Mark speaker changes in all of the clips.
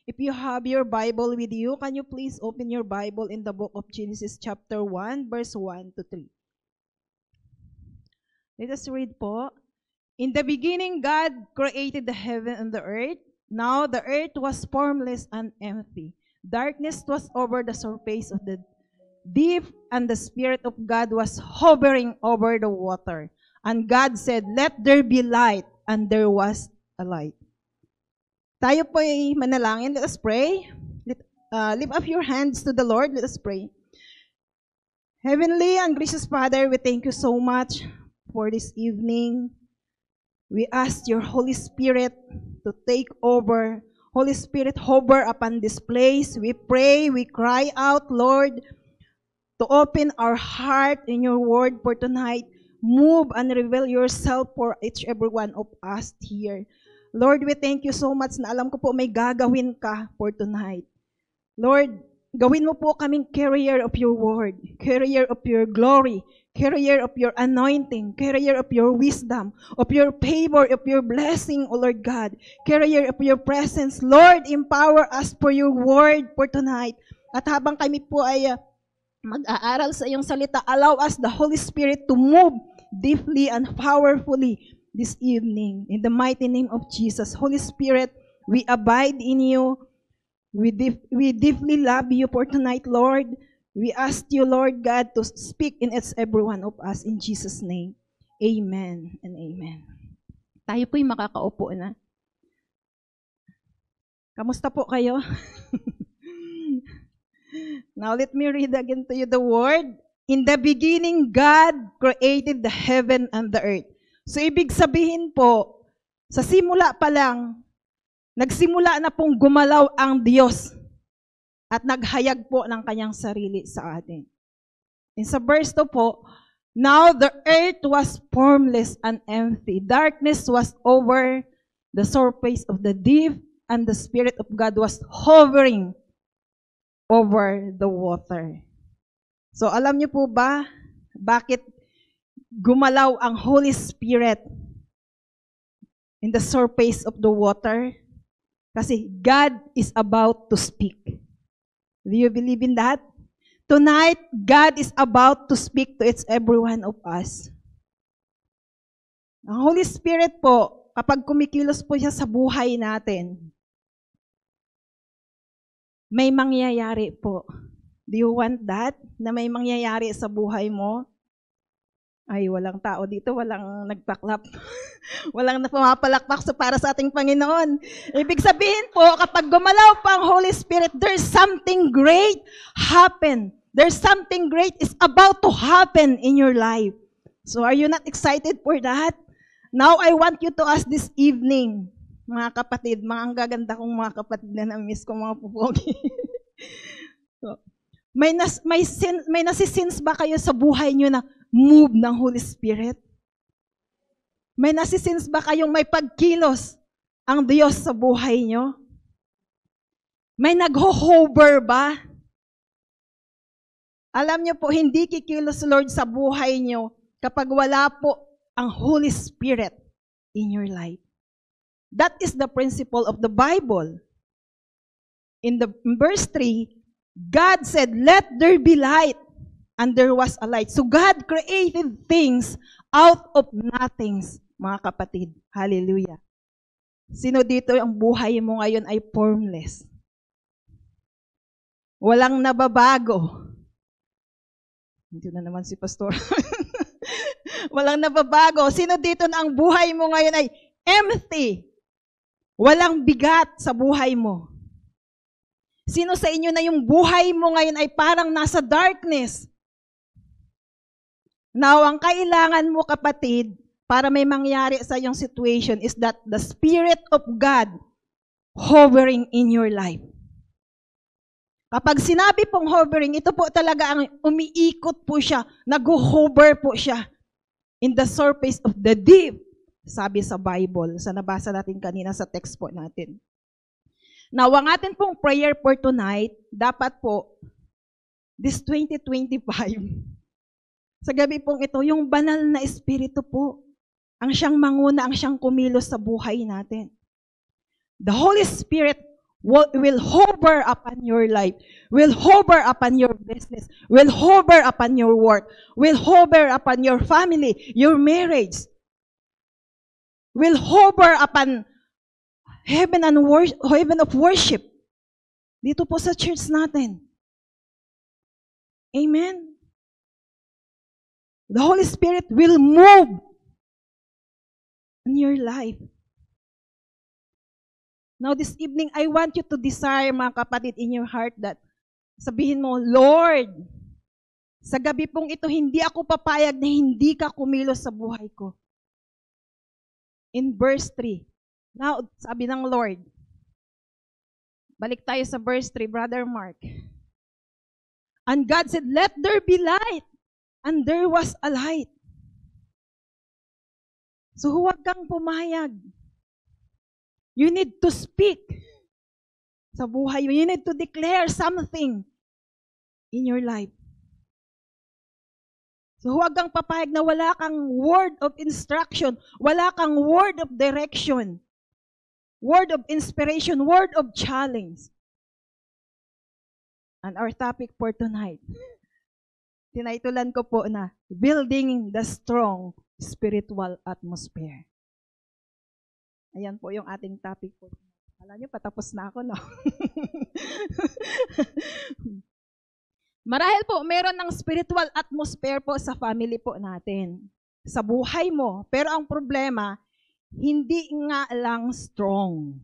Speaker 1: If you have your Bible with you, can you please open your Bible in the book of Genesis chapter 1, verse 1 to 3. Let us read po. In the beginning, God created the heaven and the earth. Now the earth was formless and empty. Darkness was over the surface of the deep, and the Spirit of God was hovering over the water. And God said, "Let there be light," and there was a light. Tayo po ay manalangin. Let us pray. Lift up your hands to the Lord. Let us pray. Heavenly and gracious Father, we thank you so much for this evening. We ask your Holy Spirit to take over. Holy Spirit, hover upon this place. We pray, we cry out, Lord, to open our heart in your word for tonight. Move and reveal yourself for each every one of us here. Lord, we thank you so much na alam ko po may gagawin ka for tonight. Lord, gawin mo po kaming carrier of your word, carrier of your glory, carrier of your anointing, carrier of your wisdom, of your favor, of your blessing, O Lord God, carrier of your presence. Lord, empower us for your word for tonight. At habang kami po ay mag-aaral sa iyong salita, allow us the Holy Spirit to move deeply and powerfully this evening. In the mighty name of Jesus, Holy Spirit, we abide in you. We deeply love you for tonight, Lord. We ask you, Lord God, to speak in every one of us in Jesus' name. Amen and amen. Tayo po'y makakaupo na. Kamusta po kayo? Now let me read again to you the word. In the beginning, God created the heaven and the earth. So ibig sabihin po, sa simula pa lang, nagsimula na pong gumalaw ang Diyos at naghayag po ng kanyang sarili sa atin. In sa verse 2 po, now the earth was formless and empty. Darkness was over the surface of the deep, and the Spirit of God was hovering over the water. So alam niyo po ba, bakit gumalaw ang Holy Spirit in the surface of the water? Kasi God is about to speak. Do you believe in that? Tonight, God is about to speak to every one of us. Ang Holy Spirit po, kapag kumikilos po siya sa buhay natin, may mangyayari po. Do you want that? Na may mangyayari sa buhay mo? Ay, walang tao dito, walang nagpaklap. Walang pumapalakpak para sa ating Panginoon. Ibig sabihin po, kapag gumalaw pa ang Holy Spirit, there's something great happen. There's something great is about to happen in your life. So are you not excited for that? Now I want you to ask this evening, mga kapatid, mga ang gaganda kong mga kapatid na na-miss ko, mga pupogi. So, may nasisense ba kayo sa buhay nyo na move ng Holy Spirit? May nasisense ba kayong may pagkilos ang Diyos sa buhay nyo? May nag-hover ba? Alam nyo po, hindi kikilos Lord sa buhay nyo kapag wala po ang Holy Spirit in your life. That is the principle of the Bible. In verse 3, God said, "Let there be light." And there was a light. So God created things out of nothings, mga kapatid. Hallelujah. Sino dito ang buhay mo ngayon ay formless? Walang nababago. Hindi na naman si Pastor. Walang nababago. Sino dito na ang buhay mo ngayon ay empty? Walang bigat sa buhay mo. Sino sa inyo na yung buhay mo ngayon ay parang nasa darkness? Now, ang kailangan mo, kapatid, para may mangyari sa iyong situation is that the Spirit of God hovering in your life. Kapag sinabi pong hovering, ito po talaga ang umiikot po siya, nag-hover po siya in the surface of the deep, sabi sa Bible, sa nabasa natin kanina sa text po natin. Now, ang atin pong prayer for tonight, dapat po, this 2025, sa gabi pong ito, yung banal na espiritu po, ang siyang manguna, ang siyang kumilos sa buhay natin. The Holy Spirit will hover upon your life, will hover upon your business, will hover upon your work, will hover upon your family, your marriage, will hover upon heaven and heaven of worship dito po sa church natin. Amen? The Holy Spirit will move in your life. Now this evening, I want you to desire, mga kapatid, in your heart that sabihin mo, Lord, sa gabi pong ito, hindi ako papayag na hindi ka kumilos sa buhay ko. In verse 3. Now, sabi ng Lord, balik tayo sa verse 3, Brother Mark. And God said, let there be light. And there was a light. So huwag kang pumayag. You need to speak sa buhay mo. You need to declare something in your life. So huwag kang papayag na wala kang word of instruction, wala kang word of direction, word of inspiration, word of challenge. And our topic for tonight, tinaitulan ko po na, Building the Strong Spiritual Atmosphere. Ayan po yung ating topic po. Alam niyo, patapos na ako, no? Marahil po, meron ng spiritual atmosphere po sa family po natin. Sa buhay mo. Pero ang problema, hindi nga lang strong.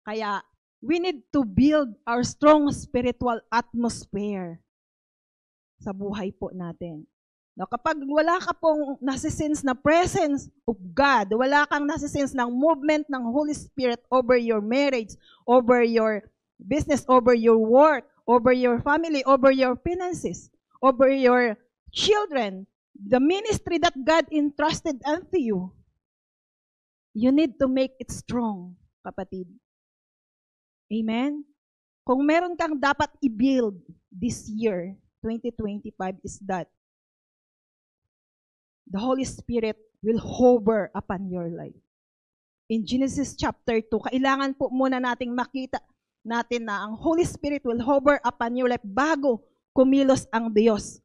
Speaker 1: Kaya, we need to build our strong spiritual atmosphere sa buhay po natin. No, kapag wala ka pong nasisense na presence of God, wala kang nasisense ng movement ng Holy Spirit over your marriage, over your business, over your work, over your family, over your finances, over your children, the ministry that God entrusted unto you, you need to make it strong, kapatid. Amen? Kung meron kang dapat i-build this year, 2025, is that the Holy Spirit will hover upon your life. In Genesis chapter 2, kailangan po muna nating makita natin na ang Holy Spirit will hover upon your life bago kumilos ang Diyos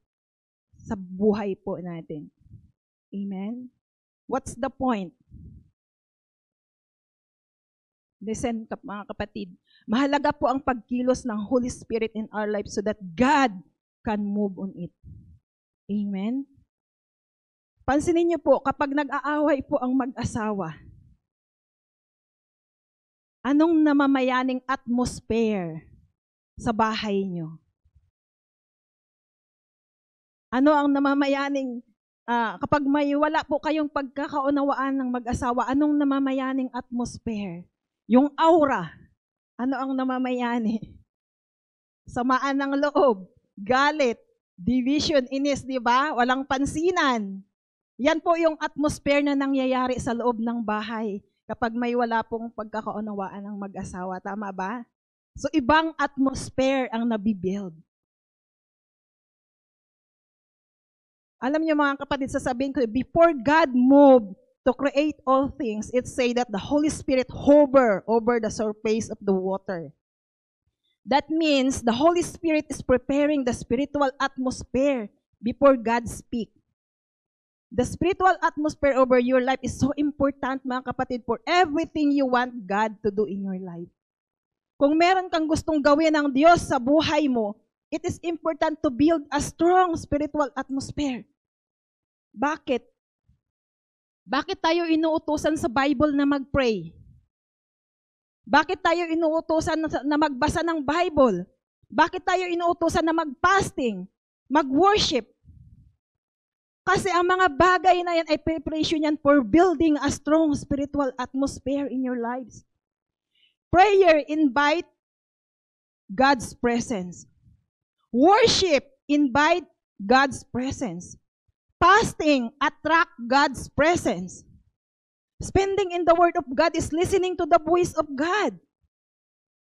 Speaker 1: sa buhay po natin. Amen? What's the point? Listen, mga kapatid. Mahalaga po ang pagkilos ng Holy Spirit in our life so that God can move on it. Amen? Pansinin niyo po, kapag nag-aaway po ang mag-asawa, anong namamayaning atmosphere sa bahay niyo? Ano ang namamayaning, kapag may wala po kayong pagkakaunawaan ng mag-asawa, anong namamayaning atmosphere? Yung aura, ano ang namamayani? Samaan ng loob, galit, division, inis, di ba? Walang pansinan. Yan po yung atmosphere na nangyayari sa loob ng bahay kapag may wala pong pagkakaunawaan ng mag-asawa. Tama ba? So, ibang atmosphere ang nabibuild. Alam niyo mga kapatid, sasabihin ko, before God moved to create all things, it say that the Holy Spirit hover over the surface of the water. That means the Holy Spirit is preparing the spiritual atmosphere before God speaks. The spiritual atmosphere over your life is so important, mga kapatid, for everything you want God to do in your life. Kung meron kang gustong gawin ng Diyos sa buhay mo, it is important to build a strong spiritual atmosphere. Bakit? Bakit tayo inuutusan sa Bible na mag-pray? Bakit tayo inuutusan na magbasa ng Bible? Bakit tayo inuutusan na mag-fasting, mag-worship? Kasi ang mga bagay na yan ay preparation yan for building a strong spiritual atmosphere in your lives. Prayer invite God's presence. Worship invite God's presence. Fasting attract God's presence. Spending in the Word of God is listening to the voice of God.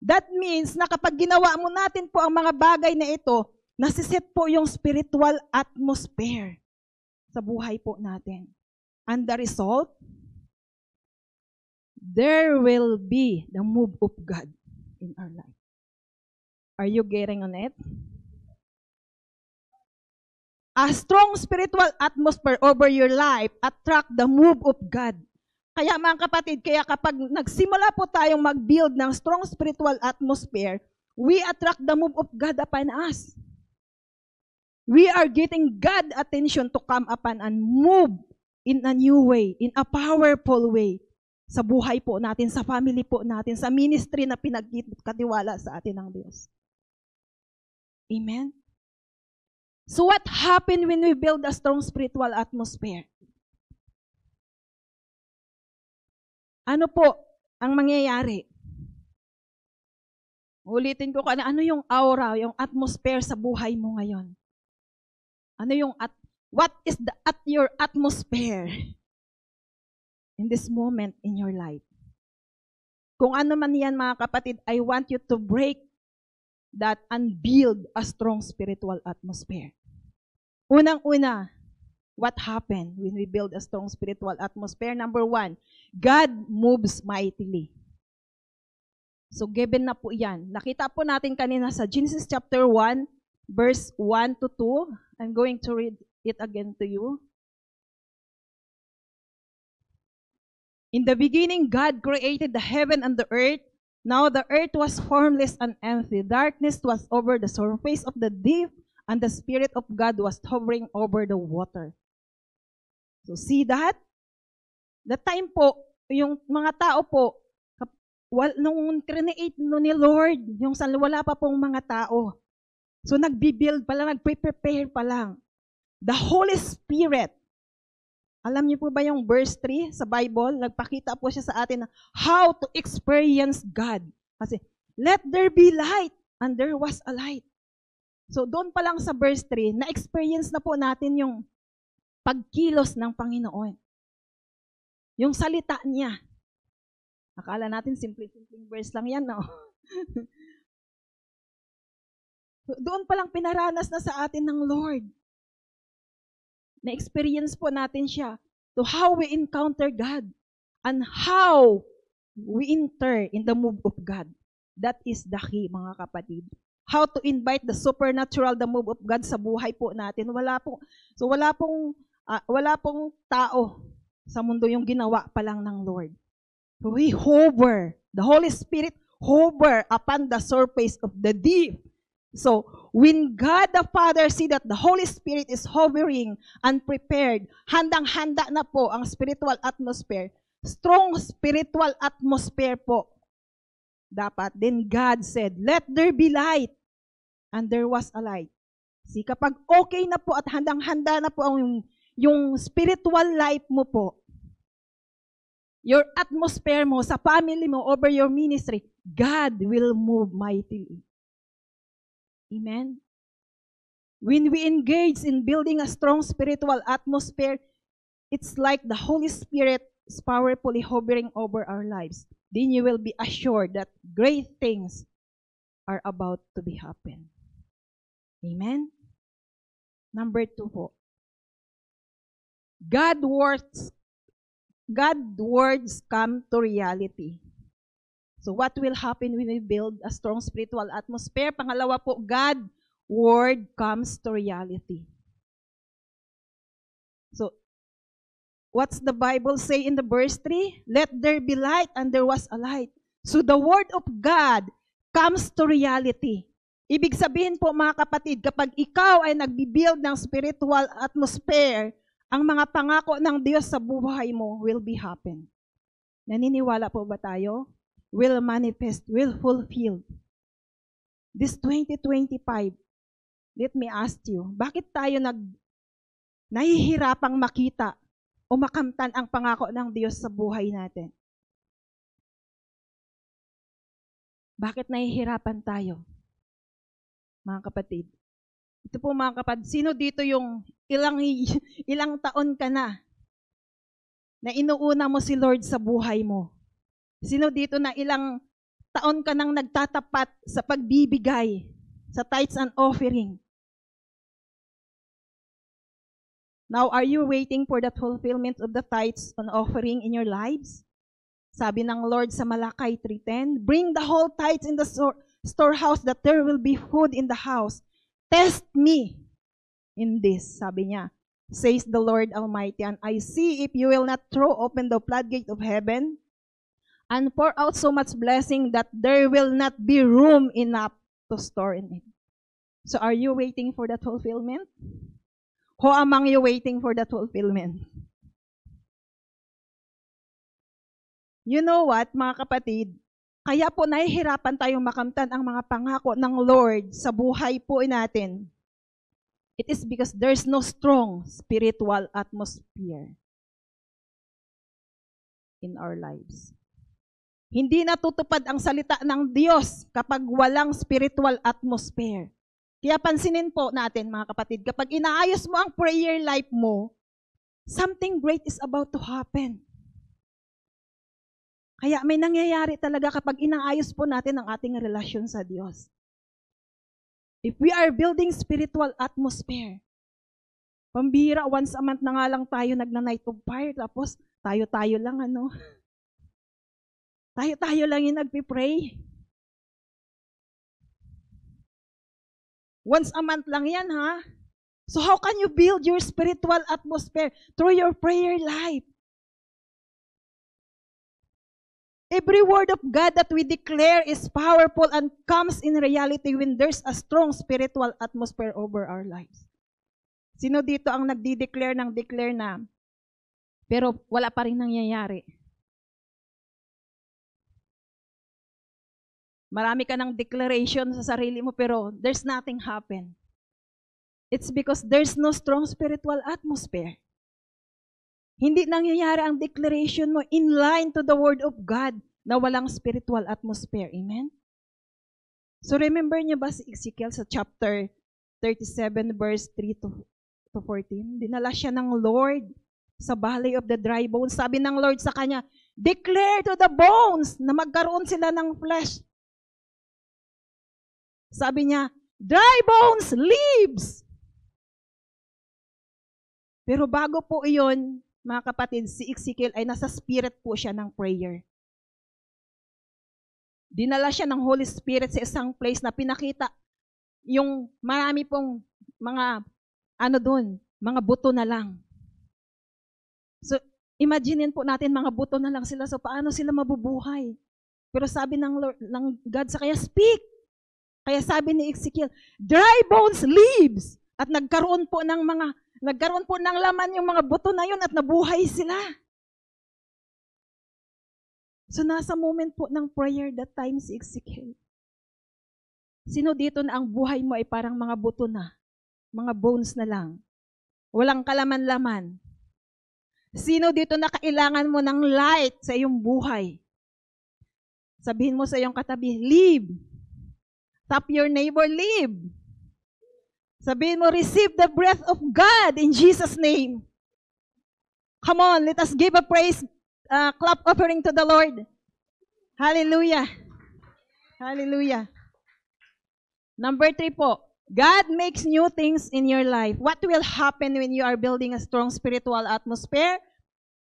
Speaker 1: That means na kapag ginawa mo natin po ang mga bagay na ito, nasiset po yung spiritual atmosphere sa buhay po natin. And the result, there will be the move of God. in our life. Are you getting on it? A strong spiritual atmosphere over your life attract the move of God. Kaya mga kapatid, kaya kapag nagsimula po tayong mag-build ng strong spiritual atmosphere, we attract the move of God upon us. We are getting God attention to come upon and move in a new way, in a powerful way, sa buhay po natin, sa family po natin, sa ministry na pinagkatiwala sa atin ng Diyos. Amen? So what happened when we build a strong spiritual atmosphere? Ano po ang mangyayari? Ulitin ko ano yung aura, yung atmosphere sa buhay mo ngayon. Ano yung what is your atmosphere in this moment in your life? Kung ano man yan mga kapatid, I want you to break that and build a strong spiritual atmosphere. Unang-una, what happened when we build a strong spiritual atmosphere? Number 1, God moves mightily. So given na po yan. Nakita po natin kanina sa Genesis chapter 1, verse 1 to 2. I'm going to read it again to you. In the beginning, God created the heaven and the earth. Now the earth was formless and empty. Darkness was over the surface of the deep, and the Spirit of God was hovering over the water. So see that? The time po, yung mga tao po, nung create ni Lord, yung wala pa pong mga tao. So nagbi-build pa lang, nagpe-prepare pa lang. The Holy Spirit, alam niyo po ba yung verse 3 sa Bible? Nagpakita po siya sa atin na how to experience God. Kasi, let there be light, and there was a light. So doon pa lang sa verse 3, na-experience na po natin yung pagkilos ng Panginoon. Yung salita niya. Akala natin simple-simple verse lang yan, no? So, doon pa lang pinaranas na sa atin ng Lord. Na-experience po natin siya to how we encounter God and how we enter in the move of God. That is the key, mga kapatid. How to invite the supernatural, the move of God sa buhay po natin. Wala pong tao sa mundo yung ginawa pa lang ng Lord. We hover, the Holy Spirit hover upon the surface of the deep. So, when God the Father see that the Holy Spirit is hovering and prepared, handang-handa na po ang spiritual atmosphere, strong spiritual atmosphere po. Dapat, then God said, let there be light. And there was a light. See, kapag okay na po at handang-handa na po yung spiritual life mo po, your atmosphere mo, sa family mo, over your ministry, God will move mightily. Amen? When we engage in building a strong spiritual atmosphere, it's like the Holy Spirit is powerfully hovering over our lives. Then you will be assured that great things are about to be happen. Amen? Number 2 po. God words come to reality. So what will happen when we build a strong spiritual atmosphere? Pangalawa po, God word comes to reality. So, what's the Bible say in the verse 3? Let there be light, and there was a light. So the word of God comes to reality. Ibig sabihin po mga kapatid, kapag ikaw ay nagbibuild ng spiritual atmosphere, ang mga pangako ng Diyos sa buhay mo will be happen. Naniniwala po ba tayo? Will manifest, will fulfill. This 2025, let me ask you, bakit tayo nahihirapang makita o makamtan ang pangako ng Diyos sa buhay natin? Bakit nahihirapan tayo? Mga kapatid. Ito po mga kapatid, sino dito yung ilang taon ka na inuuna mo si Lord sa buhay mo? Sino dito na ilang taon ka nang nagtatapat sa pagbibigay, sa tithes and offering? Now, are you waiting for the fulfillment of the tithes and offering in your lives? Sabi ng Lord sa Malakay 3:10, bring the whole tithes in the storehouse that there will be food in the house. Test me in this, sabi niya, says the Lord Almighty, and I see if you will not throw open the floodgate of heaven and pour out so much blessing that there will not be room enough to store in it. So are you waiting for that fulfillment? Who among you waiting for that fulfillment? You know what, mga kapatid? Kaya po nahihirapan tayong makamtan ang mga pangako ng Lord sa buhay po natin. It is because there's no strong spiritual atmosphere in our lives. Hindi natutupad ang salita ng Diyos kapag walang spiritual atmosphere. Kaya pansinin po natin, mga kapatid, kapag inaayos mo ang prayer life mo, something great is about to happen. Kaya may nangyayari talaga kapag inaayos po natin ang ating relasyon sa Diyos. If we are building spiritual atmosphere, pambira, once a month na nga lang tayo nagna-night of fire, tapos tayo-tayo lang, tayo-tayo lang yung nagpipray. Once a month lang yan, ha? So how can you build your spiritual atmosphere? Through your prayer life. Every word of God that we declare is powerful and comes in reality when there's a strong spiritual atmosphere over our lives. Sino dito ang nagdi-declare ng declare na, pero wala pa rin nangyayari? Marami ka ng declaration sa sarili mo, pero there's nothing happen. It's because there's no strong spiritual atmosphere. Hindi nangyayari ang declaration mo in line to the Word of God na walang spiritual atmosphere. Amen? So remember niyo ba si Ezekiel sa chapter 37 verse 3 to 14? Dinala siya ng Lord sa Valley of the Dry Bones. Sabi ng Lord sa kanya, declare to the bones na magkaroon sila ng flesh. Sabi niya, dry bones, lives. Pero bago po iyon, mga kapatid, si Ezekiel ay nasa spirit po siya ng prayer. Dinala siya ng Holy Spirit sa isang place na pinakita yung marami pong mga, mga buto na lang. So, imaginin po natin, mga buto na lang sila. So, paano sila mabubuhay? Pero sabi ng God sa kanya, speak. Kaya sabi ni Ezekiel, dry bones, lives. At nagkaroon po ng laman yung mga buto na yun at nabuhay sila. So nasa moment po ng prayer that time si Ezekiel. Sino dito na ang buhay mo ay parang mga buto na, mga bones na lang, walang kalaman-laman? Sino dito na kailangan mo ng light sa iyong buhay? Sabihin mo sa iyong katabi, live. Tap your neighbor, live. Sabihin mo, receive the breath of God in Jesus' name. Come on, let us give a praise, clap offering to the Lord. Hallelujah. Hallelujah. Number 3 po, God makes new things in your life. What will happen when you are building a strong spiritual atmosphere?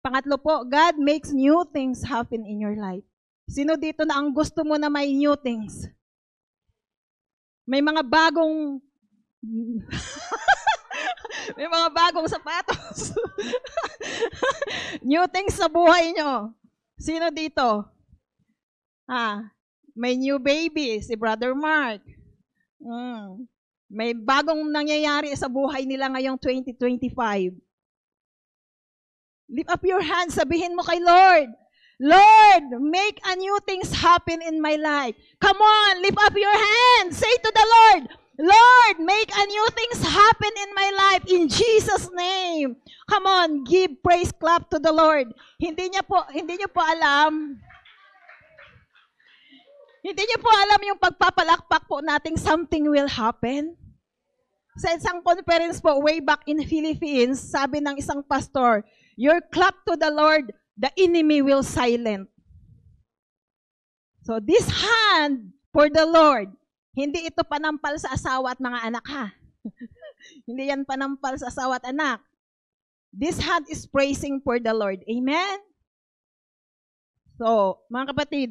Speaker 1: Pangatlo po, God makes new things happen in your life. Sino dito na ang gusto mo na may new things? May mga bagong may mga bagong sapatos. New things sa buhay nyo. Sino dito? May new baby, si Brother Mark. May bagong nangyayari sa buhay nila ngayong 2025. Lift up your hands, sabihin mo kay Lord, Lord, make a new things happen in my life. Come on, lift up your hands. Say to the Lord, Lord, make a new things happen in my life in Jesus' name. Come on, give praise clap to the Lord. Hindi niyo po alam. Hindi niyo po alam yung pagpapalakpak po nating something will happen. Sa isang conference po, way back in Philippines, sabi ng isang pastor, your clap to the Lord, the enemy will silent. So this hand for the Lord, hindi ito panampal sa asawa at mga anak, ha? Hindi yan panampal sa asawa at anak. This hand is praising for the Lord. Amen? So, mga kapatid,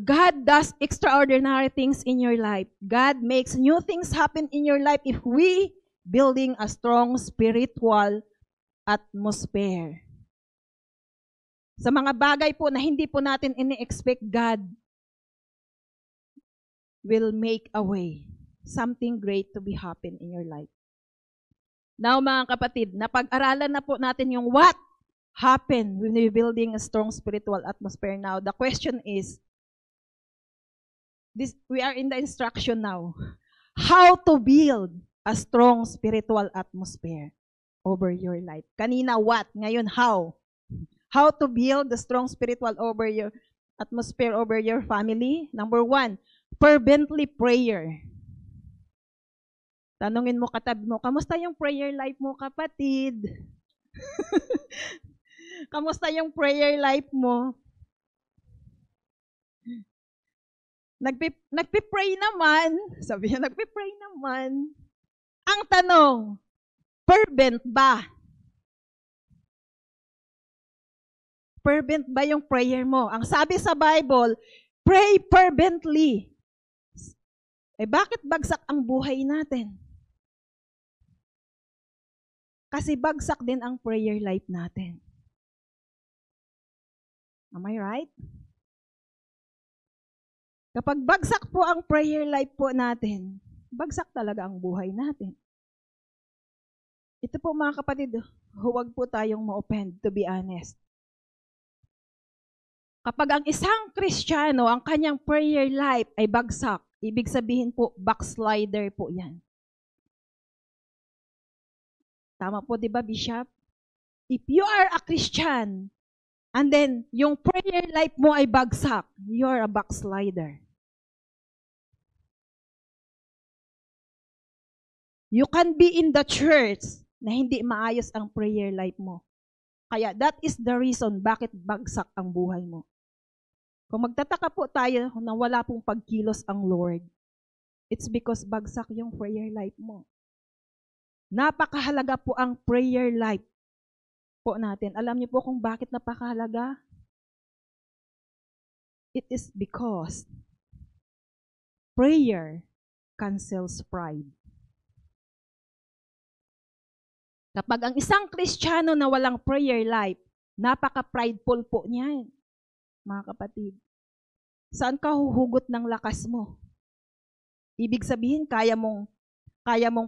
Speaker 1: God does extraordinary things in your life. God makes new things happen in your life if we building a strong spiritual atmosphere. Sa mga bagay po na hindi po natin ini-expect, God will make a way. Something great to be happen in your life. Now, mga kapatid, napag-aralan na po natin yung what happened when we're building a strong spiritual atmosphere. Now, the question is, we are in the instruction now. How to build a strong spiritual atmosphere over your life. Kanina, what? Ngayon, how? How to build the strong spiritual over your atmosphere over your family? Number 1, fervently prayer. Tanungin mo katabi mo, kamusta yung prayer life mo, kapatid? Kamusta yung prayer life mo? Nagpi-pray naman. Sabi niya, nagpi-pray naman. Ang tanong, fervent ba? Fervent ba yung prayer mo? Ang sabi sa Bible, pray fervently. Eh bakit bagsak ang buhay natin? Kasi bagsak din ang prayer life natin. Am I right? Kapag bagsak po ang prayer life po natin, bagsak talaga ang buhay natin. Ito po mga kapatid, huwag po tayong ma-offend, to be honest. Kapag ang isang Kristiyano, ang kanyang prayer life ay bagsak, ibig sabihin po, backslider po yan. Tama po, di ba, Bishop? If you are a Christian, and then yung prayer life mo ay bagsak, you are a backslider. You can be in the church na hindi maayos ang prayer life mo. Kaya that is the reason bakit bagsak ang buhay mo. Kung magtataka po tayo na wala pong pagkilos ang Lord, it's because bagsak yung prayer life mo. Napakahalaga po ang prayer life po natin. Alam niyo po kung bakit napakahalaga? It is because prayer cancels pride. Kapag ang isang Kristiyano na walang prayer life, napaka-prideful po niyan, mga kapatid. Saan ka huhugot ng lakas mo? Ibig sabihin, kaya mong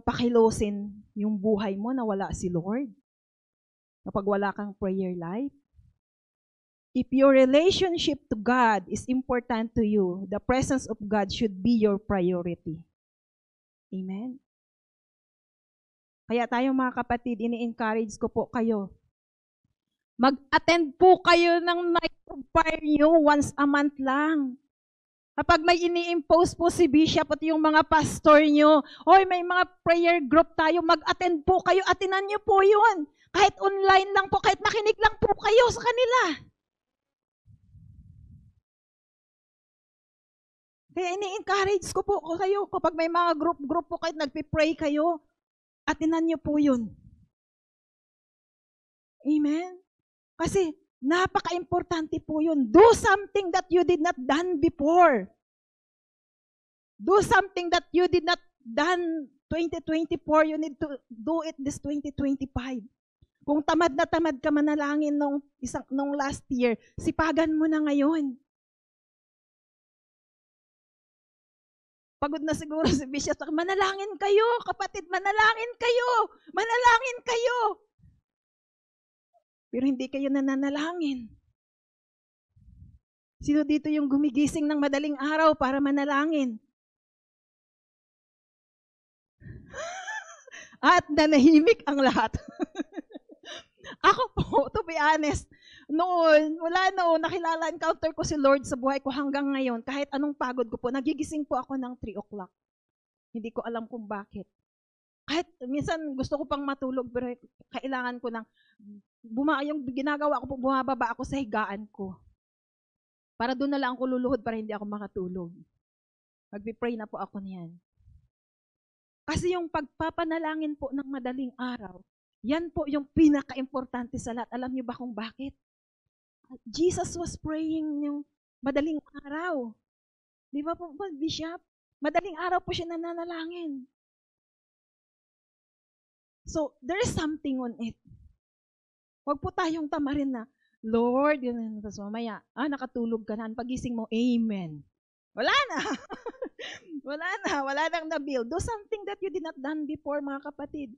Speaker 1: pakilusin yung buhay mo na wala si Lord. Kapag wala kang prayer life. If your relationship to God is important to you, the presence of God should be your priority. Amen? Kaya tayo mga kapatid, ini-encourage ko po kayo. Mag-attend po kayo ng night of fire nyo once a month lang. Kapag may ini-impose po si Bishop at yung mga pastor nyo, oy, may mga prayer group tayo, mag-attend po kayo, atinan nyo po yun. Kahit online lang po, kahit makinig lang po kayo sa kanila. Kaya ini-encourage ko po kayo, kapag may mga group po kahit nagpipray kayo, atinan nyo po yun. Amen? Kasi napaka-importante po yun. Do something that you did not done before. Do something that you did not done 2024, you need to do it this 2025. Kung tamad na tamad ka manalangin nung last year, sipagan mo na ngayon. Pagod na siguro si Bishop. Manalangin kayo, kapatid, manalangin kayo. Manalangin kayo. Pero hindi kayo nananalangin. Sino dito yung gumigising ng madaling araw para manalangin? At nanahimik ang lahat. Ako po, to be honest, nakilala, encounter ko si Lord sa buhay ko hanggang ngayon, kahit anong pagod ko po, nagigising po ako ng 3 o'clock. Hindi ko alam kung bakit. Kahit minsan gusto ko pang matulog, pero kailangan ko yung ginagawa ko po, bumababa ako sa higaan ko. Para doon na lang ako luluhod para hindi ako makatulog. Magpipray na po ako niyan. Kasi yung pagpapanalangin po ng madaling araw, yan po yung pinaka-importante sa lahat. Alam niyo ba kung bakit? Jesus was praying yung madaling araw. Di ba po, Bishop? Madaling araw po siya nananalangin. So, there is something on it. Huwag po tayong tamarin na, Lord, yun, tapos mamaya, nakatulog ka na, pagising mo, Amen. Wala na. Wala nang na-build. Do something that you did not done before, mga kapatid.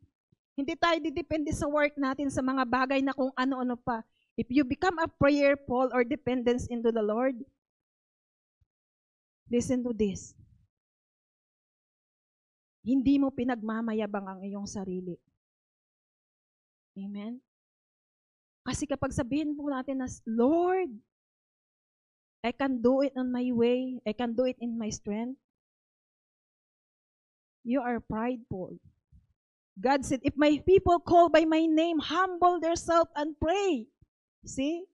Speaker 1: Hindi tayo didepende sa work natin sa mga bagay na kung ano-ano pa. If you become a prayerful or dependence into the Lord, listen to this. Hindi mo pinagmamayabang ang iyong sarili. Amen? Kasi kapag sabihin po natin na, Lord, I can do it on my way. I can do it in my strength. You are prideful. God said, if my people call by my name, humble themselves and pray. See?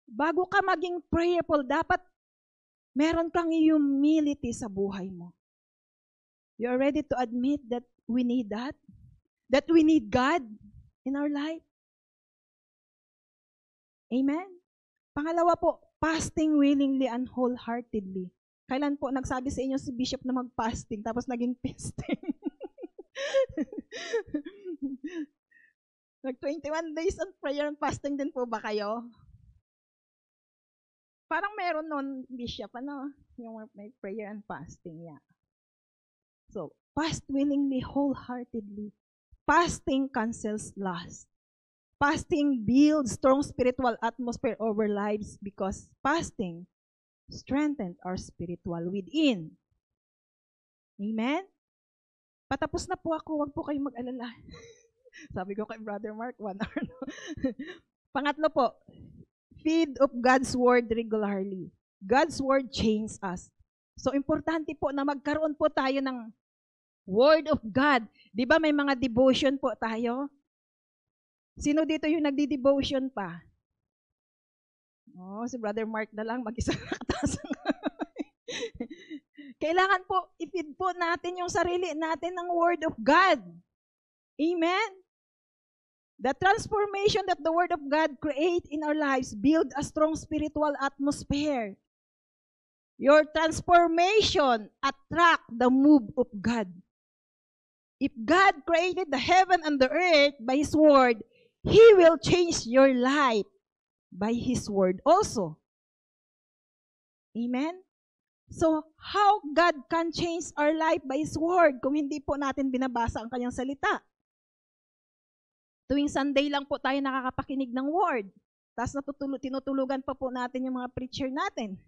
Speaker 1: Bago ka maging prayerful, dapat meron kang humility sa buhay mo. You are ready to admit that we need that? That we need God in our life? Amen? Pangalawa po, fasting willingly and wholeheartedly. Kailan po nagsabi sa inyo si Bishop na mag-fasting tapos naging fasting? Nag-21 days on prayer and fasting din po ba kayo? Parang meron nun, Bishop, yung may prayer and fasting, yeah. So, fast willingly, wholeheartedly. Fasting cancels lust. Fasting builds strong spiritual atmosphere over lives because fasting strengthens our spiritual within. Amen? Patapos na po ako, wag po kayong mag-alala. Sabi ko kay Brother Mark, 1 hour. No? Pangatlo po, feed of God's Word regularly. God's Word changes us. So, importante po na magkaroon po tayo ng Word of God. Di ba may mga devotion po tayo? Sino dito yung nagdi-devotion pa? Si Brother Mark na lang, mag-isa nakataas. Kailangan po, i-feed po natin yung sarili natin ng Word of God. Amen? The transformation that the Word of God create in our lives build a strong spiritual atmosphere. Your transformation attract the move of God. If God created the heaven and the earth by His Word, He will change your life by His Word also. Amen? So, how God can change our life by His Word kung hindi po natin binabasa ang Kanyang salita? Tuwing Sunday lang po tayo nakakapakinig ng Word. Tapos tinutulugan pa po natin yung mga preacher natin.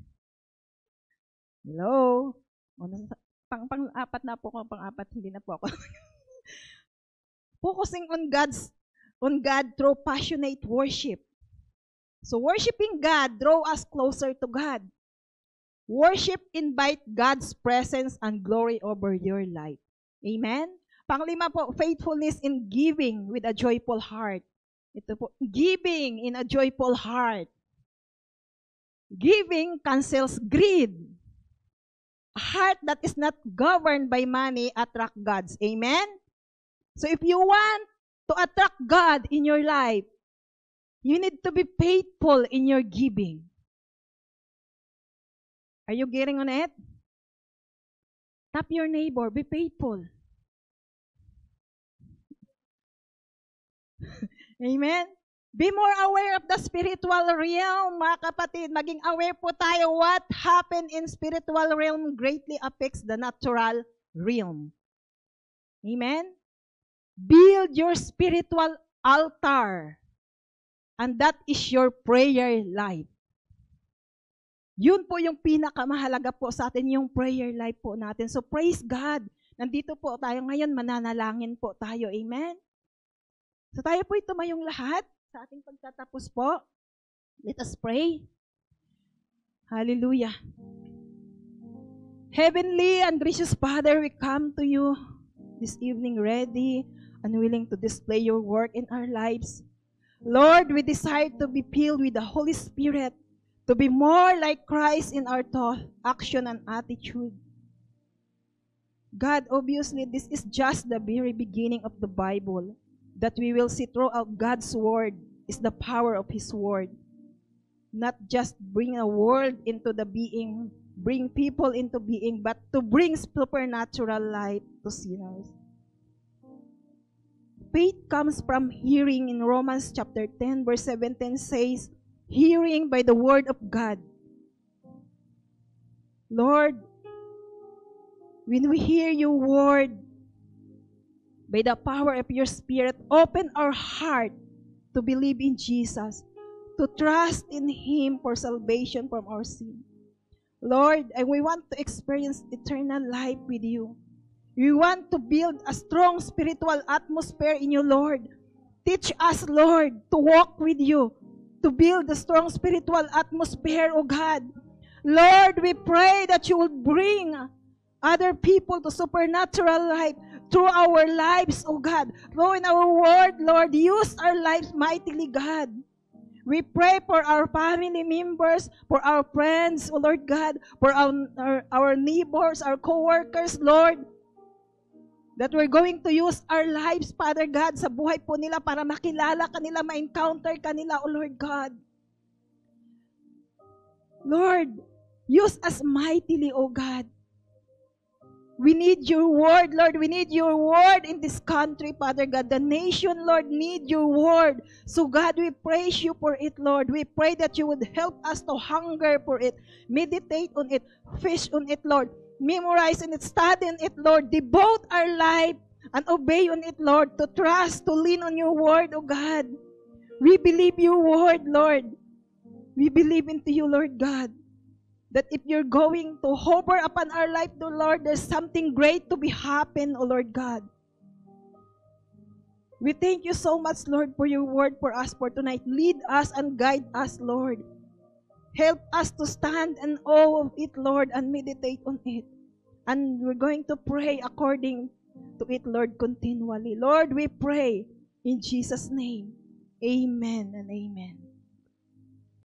Speaker 1: Hello? Pang-apat na po ako, pang-apat, hindi na po ako. Focusing on God through passionate worship. So worshiping God draw us closer to God. Worship invite God's presence and glory over your life. Amen? Panglima po, faithfulness in giving with a joyful heart. Ito po, giving in a joyful heart. Giving cancels greed. A heart that is not governed by money attract God's. Amen? So if you want to attract God in your life, you need to be faithful in your giving. Are you getting on it? Tap your neighbor, be faithful. Amen? Be more aware of the spiritual realm, mga kapatid. Maging aware po tayo what happened in spiritual realm greatly affects the natural realm. Amen? Build your spiritual altar. And that is your prayer life. Yun po yung pinakamahalaga po sa atin, yung prayer life po natin. So praise God. Nandito po tayo ngayon, mananalangin po tayo. Amen? So tayo po tumayong lahat sa ating pagtatapos po. Let us pray. Hallelujah. Heavenly and gracious Father, we come to you this evening ready and willing to display your work in our lives. Lord, we desire to be filled with the Holy Spirit, to be more like Christ in our thought, action, and attitude. God, obviously, this is just the very beginning of the Bible, that we will see throughout God's Word is the power of His Word. not just bring a world into the being, bring people into being, but to bring supernatural light to sinners. Faith comes from hearing. In Romans chapter 10, verse 17 says, hearing by the word of God. Lord, when we hear your word, by the power of your Spirit, open our heart to believe in Jesus, to trust in Him for salvation from our sin. Lord, and we want to experience eternal life with you. We want to build a strong spiritual atmosphere in you, Lord. Teach us, Lord, to walk with you, to build a strong spiritual atmosphere, O God. Lord, we pray that you will bring other people to supernatural life through our lives, O God. Through in our word, Lord, use our lives mightily, God. We pray for our family members, for our friends, O Lord God, for our neighbors, our co-workers, Lord, that we're going to use our lives, Father God, sa buhay po nila para makilala kanila, ma-encounter kanila, O Lord God. Lord, use us mightily, O God. We need your word, Lord. We need your word in this country, Father God. The nation, Lord, need your word. So, God, we praise you for it, Lord. We pray that you would help us to hunger for it, meditate on it, fish on it, Lord. Memorize on it, study on it, Lord. Devote our life and obey on it, Lord. To trust, to lean on your word, O God. We believe your word, Lord. We believe into you, Lord God. That if you're going to hover upon our life, O Lord, there's something great to be happen, O Lord God. We thank you so much, Lord, for your word for us for tonight. Lead us and guide us, Lord. Help us to stand in awe of it, Lord, and meditate on it. And we're going to pray according to it, Lord, continually. Lord, we pray in Jesus' name. Amen and amen.